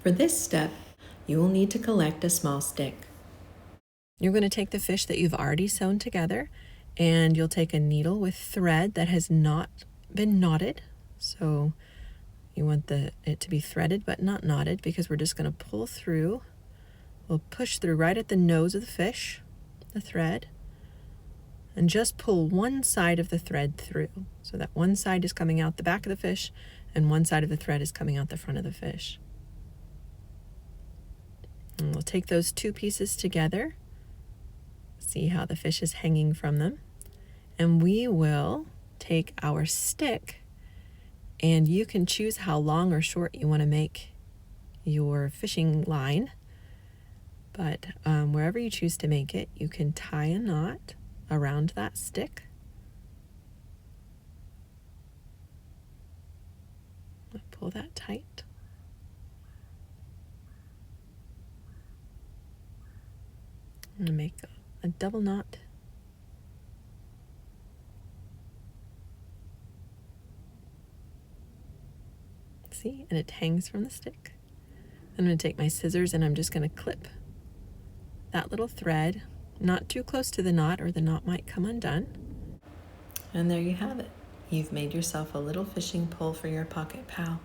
For this step, you will need to collect a small stick. You're going to take the fish that you've already sewn together, and you'll take a needle with thread that has not been knotted. So you want it to be threaded but not knotted, because we're just going to pull through. We'll push through right at the nose of the fish, the thread, and just pull one side of the thread through, so that one side is coming out the back of the fish and one side of the thread is coming out the front of the fish. And we'll take those two pieces together, see how the fish is hanging from them, and we will take our stick, and you can choose how long or short you want to make your fishing line, but wherever you choose to make it, you can tie a knot around that stick. Pull that tight. I'm going to make a double knot. See, and it hangs from the stick. I'm going to take my scissors and I'm just going to clip that little thread, not too close to the knot or the knot might come undone. And there you have it. You've made yourself a little fishing pole for your pocket pal.